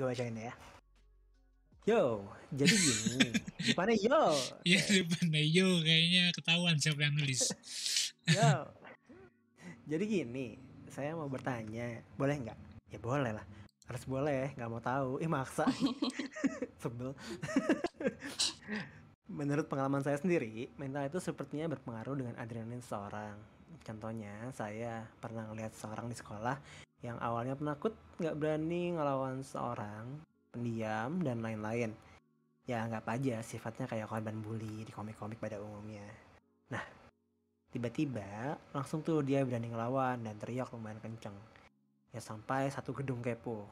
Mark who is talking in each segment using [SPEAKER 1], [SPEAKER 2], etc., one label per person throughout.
[SPEAKER 1] gue bacain ya. Yo, jadi gini. Depannya yo.
[SPEAKER 2] Ya depannya yo, kayaknya ketahuan siapa yang nulis.
[SPEAKER 1] Yo. Jadi gini, saya mau bertanya, boleh nggak? Ya boleh lah. Harus boleh, nggak mau tahu. Maksa. Sebel. Menurut pengalaman saya sendiri, mental itu sepertinya berpengaruh dengan adrenalin seseorang. Contohnya, saya pernah ngeliat seorang di sekolah yang awalnya penakut, nggak berani ngelawan seorang, pendiam, dan lain-lain. Ya anggap aja sifatnya kayak korban bully di komik-komik pada umumnya. Nah, tiba-tiba langsung tuh dia berani ngelawan dan teriak lumayan kenceng. Ya sampai satu gedung kepo.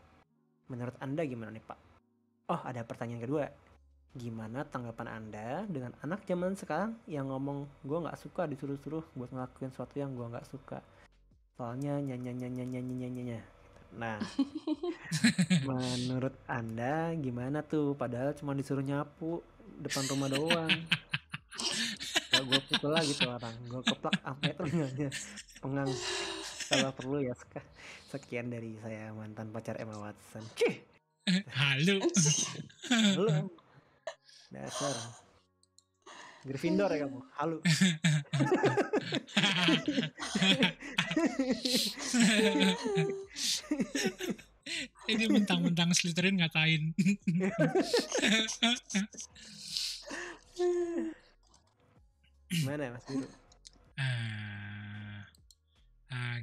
[SPEAKER 1] Menurut Anda gimana nih Pak? Oh, ada pertanyaan kedua. Gimana tanggapan Anda dengan anak zaman sekarang yang ngomong gue nggak suka disuruh-suruh buat ngelakuin sesuatu yang gue nggak suka. Soalnya nyanyi. Nah, menurut Anda gimana tuh? Padahal cuma disuruh nyapu depan rumah doang. Gak gue pukul lagi tuh orang. Gue keplak sampai telinganya pengang. Kalau perlu ya sekian dari saya mantan pacar Emma Watson. Cih!
[SPEAKER 2] Halo.
[SPEAKER 1] Halo. Dasar. Gryffindor ya kamu. Halo.
[SPEAKER 2] Ini mentang-mentang Slytherin ngatain.
[SPEAKER 1] Gimana Mas Biru?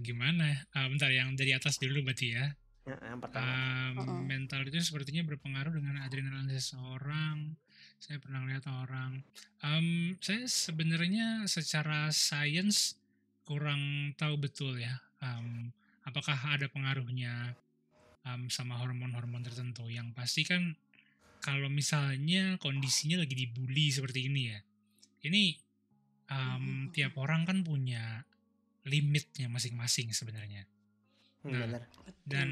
[SPEAKER 2] Gimana? Bentar, yang dari atas dulu berarti ya.
[SPEAKER 1] Yang pertama.
[SPEAKER 2] Mental itu sepertinya berpengaruh dengan adrenalin seseorang. Saya pernah lihat orang. Saya sebenarnya secara sains kurang tahu betul ya. Apakah ada pengaruhnya sama hormon-hormon tertentu. Yang pasti kan kalau misalnya kondisinya lagi dibully seperti ini ya. Ini tiap orang kan punya limitnya masing-masing sebenarnya. Nah,
[SPEAKER 1] Bener.
[SPEAKER 2] dan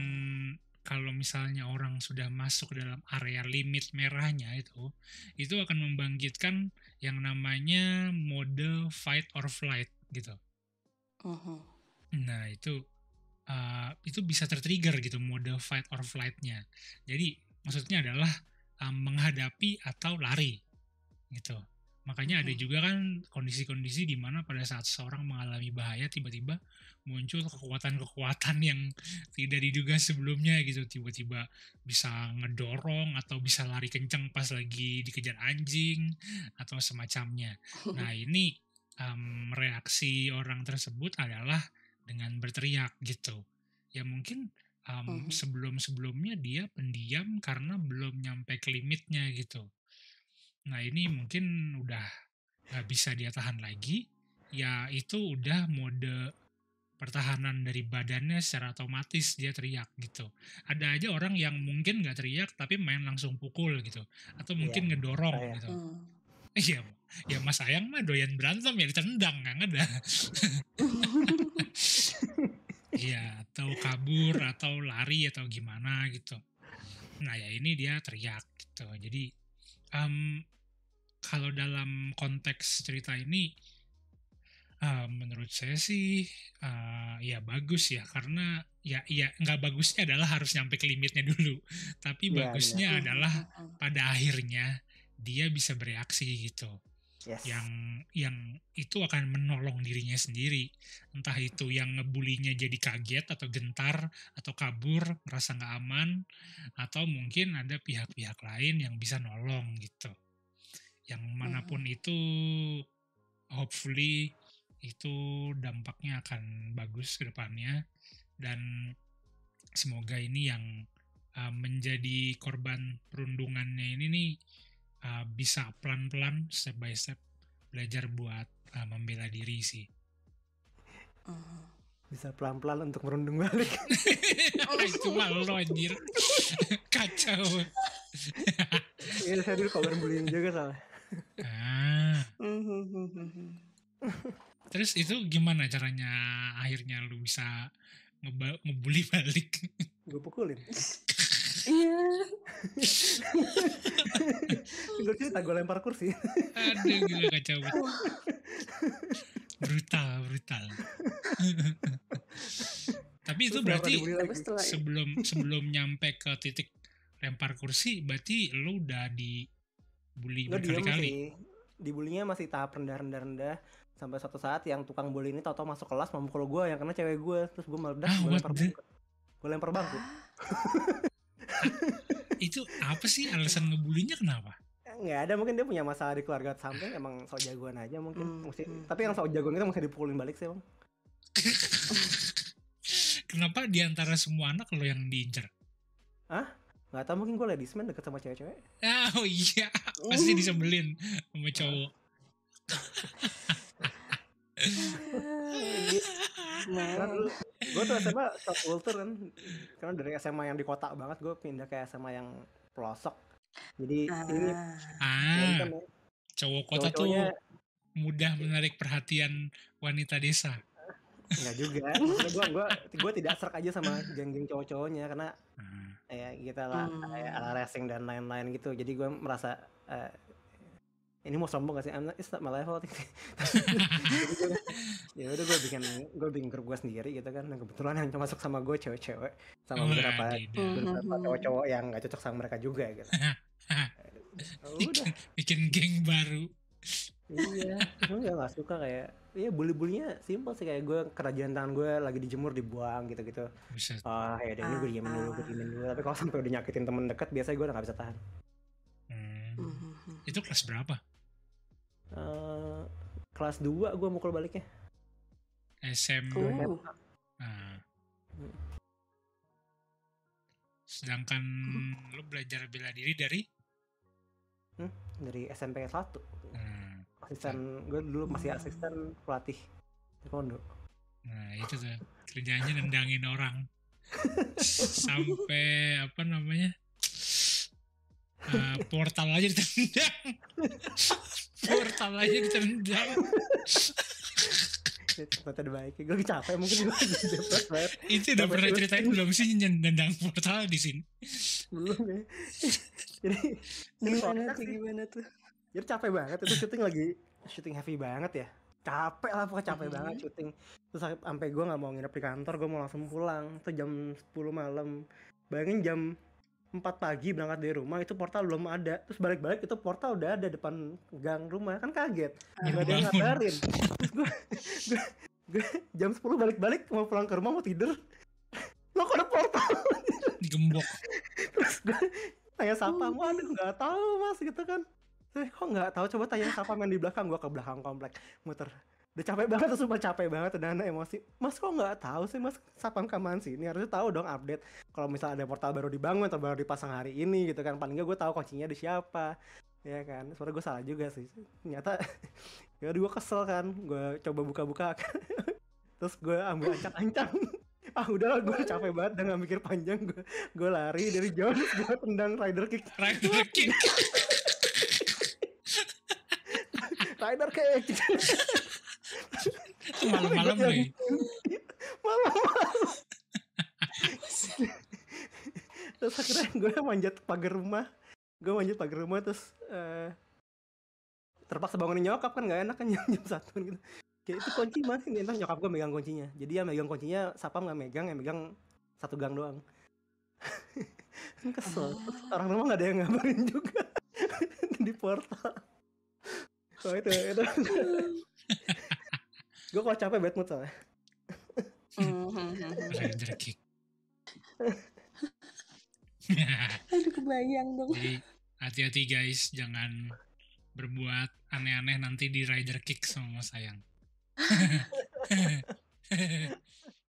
[SPEAKER 2] kalau misalnya orang sudah masuk ke dalam area limit merahnya itu akan membangkitkan yang namanya mode fight or flight gitu. Nah, itu bisa tertrigger gitu mode fight or flight-nya. Jadi maksudnya adalah menghadapi atau lari gitu. Makanya ada juga kan kondisi-kondisi di mana pada saat seseorang mengalami bahaya tiba-tiba muncul kekuatan-kekuatan yang tidak diduga sebelumnya gitu. Tiba-tiba bisa ngedorong atau bisa lari kenceng pas lagi dikejar anjing atau semacamnya. Nah ini reaksi orang tersebut adalah dengan berteriak gitu. Ya mungkin sebelum-sebelumnya dia pendiam karena belum nyampe ke limitnya gitu. Nah ini mungkin udah gak bisa dia tahan lagi, ya itu udah mode pertahanan dari badannya secara otomatis dia teriak gitu. Ada aja orang yang mungkin gak teriak tapi main langsung pukul gitu, atau mungkin ngedorong gitu. Iya, ya Mas Ayang mah doyan berantem ya ditendang kan ada. Iya, atau kabur atau lari atau gimana gitu. Nah ya ini dia teriak gitu. Jadi kalau dalam konteks cerita ini menurut saya sih ya bagus ya, karena ya nggak bagusnya adalah harus nyampe ke limitnya dulu, tapi bagusnya adalah pada akhirnya dia bisa bereaksi gitu. Yang itu akan menolong dirinya sendiri, entah itu yang ngebulinya jadi kaget atau gentar atau kabur merasa nggak aman, atau mungkin ada pihak-pihak lain yang bisa nolong gitu. Yang manapun itu hopefully itu dampaknya akan bagus ke depannya, dan semoga ini yang menjadi korban perundungannya ini nih bisa pelan-pelan step by step belajar buat membela diri sih.
[SPEAKER 1] Bisa pelan-pelan untuk merundung balik.
[SPEAKER 2] Itu malu anjir. Kacau.
[SPEAKER 1] Iya, saya dulu korban bullying juga salah.
[SPEAKER 2] Terus itu gimana caranya akhirnya lu bisa ngebully balik?
[SPEAKER 1] Gue pukulin.
[SPEAKER 3] Iya.
[SPEAKER 1] Gue cerita gue lempar kursi.
[SPEAKER 2] Aduh gila kacau. Brutal. Tapi itu berarti sebelum nyampe ke titik lempar kursi berarti lo udah dibully
[SPEAKER 1] Gue diem
[SPEAKER 2] berkali-kali.
[SPEAKER 1] sih, dibulinya masih tahap rendah sampai suatu saat yang tukang bully ini tau-tau masuk kelas memukul gue, yang kena cewek gue, terus gue meledak, gue lempar bangku.
[SPEAKER 2] Itu apa sih alasan ngebulinya kenapa?
[SPEAKER 1] Nggak ada, mungkin dia punya masalah di keluarga samping, emang sok jagoan aja mungkin. Tapi yang sok jagoan itu mesti dipukulin balik sih, Bang.
[SPEAKER 2] Kenapa diantara semua anak lo yang diincar?
[SPEAKER 1] Nggak tahu, mungkin gue ladies man deket sama cewek-cewek.
[SPEAKER 2] Oh iya, pasti disebelin sama cowok.
[SPEAKER 1] Karena dulu gue tuh SMA top culture kan, karena dari SMA yang di kota banget gue pindah ke SMA yang pelosok. Jadi ini
[SPEAKER 2] cowok kota tuh mudah menarik perhatian wanita desa.
[SPEAKER 1] Enggak juga, gue tidak serak aja sama geng-geng cowok-cowoknya karena ya gitu lah, kayak ala racing dan lain-lain gitu. Jadi gue merasa ini mau sombong gak sih? It's not my level. Ya udah gue bikin grup gue sendiri gitu kan. Dan kebetulan yang masuk sama gue cewek-cewek sama beberapa cowok-cowok yang gak cocok sama mereka juga gitu.
[SPEAKER 2] Bikin geng baru.
[SPEAKER 1] Iya, gue gak suka kayak, iya bully-bullynya simpel sih, kayak gue kerajinan tangan gue lagi dijemur dibuang gitu-gitu. Ya udah ini gue diemin dulu. Tapi kalau sampai udah nyakitin temen dekat, biasanya gue udah gak bisa tahan.
[SPEAKER 2] Itu kelas berapa?
[SPEAKER 1] Kelas 2 gue mukul baliknya.
[SPEAKER 2] SMA. Sedangkan lo belajar bela diri dari
[SPEAKER 1] SMP 1. Asisten, gue dulu masih asisten pelatih taekwondo.
[SPEAKER 2] Nah itu tuh kerjanya nendangin orang sampai apa namanya portal aja ditendang.
[SPEAKER 1] Tempat terbaik, gue capek mungkin gue depres banget.
[SPEAKER 2] Itu udah pernah ceritain belum sih nendang portal di sini?
[SPEAKER 1] Belum ya. Jadi
[SPEAKER 3] gimana tuh?
[SPEAKER 1] Jadi capek banget itu syuting heavy banget ya. Capek lah, pokoknya capek banget syuting. Terus sampai gue nggak mau nginep di kantor, gue mau langsung pulang. Itu jam 10 malam. Bayangin jam 4 pagi berangkat dari rumah, itu portal belum ada. Terus balik-balik itu portal udah ada depan gang rumah, kan kaget. Gak ada yang ngabarin. Terus gue jam 10 balik-balik mau pulang ke rumah mau tidur. Lo kok ada portal?
[SPEAKER 2] Digembok.
[SPEAKER 1] Terus gue tanya sapam, waduh nggak tahu mas gitu kan. Kok nggak tahu, coba tanya sapam yang di belakang. Gue ke belakang komplek muter. Udah capek banget, tuh sumpah capek banget, udah anak emosi. Mas kok nggak tahu sih mas, sapam kaman sih ini harusnya tahu dong update kalau misalnya ada portal baru dibangun atau baru dipasang hari ini gitu kan. Paling nggak gue tahu kuncinya di siapa, ya kan. Soalnya gue salah juga sih ternyata. Ya udah gue kesel kan, gue coba buka-buka terus gue ambil ancang-ancang. Udahlah, gue capek banget dan gak mikir panjang, gue lari dari jauh, gue tendang rider kick. Rider kick.
[SPEAKER 2] Malam-malam nih.
[SPEAKER 1] Malam-malam. Terus akhirnya gue manjat pagar rumah. Terus terpaksa bangunin nyokap kan, gak enak kan jam 1 gitu. Kayak itu kunci masih nih, entah nyokap gue megang kuncinya. Jadi ya megang kuncinya, sapam gak megang, yang megang satu gang doang. Kesel. Orang rumah gak ada yang ngabarin juga di portal. Oh itu gue kalau capek bad mood soalnya.
[SPEAKER 2] Rider kick.
[SPEAKER 3] Aduh kebayang dong.
[SPEAKER 2] Jadi hati-hati guys, jangan berbuat aneh-aneh nanti di rider kick sama sayang.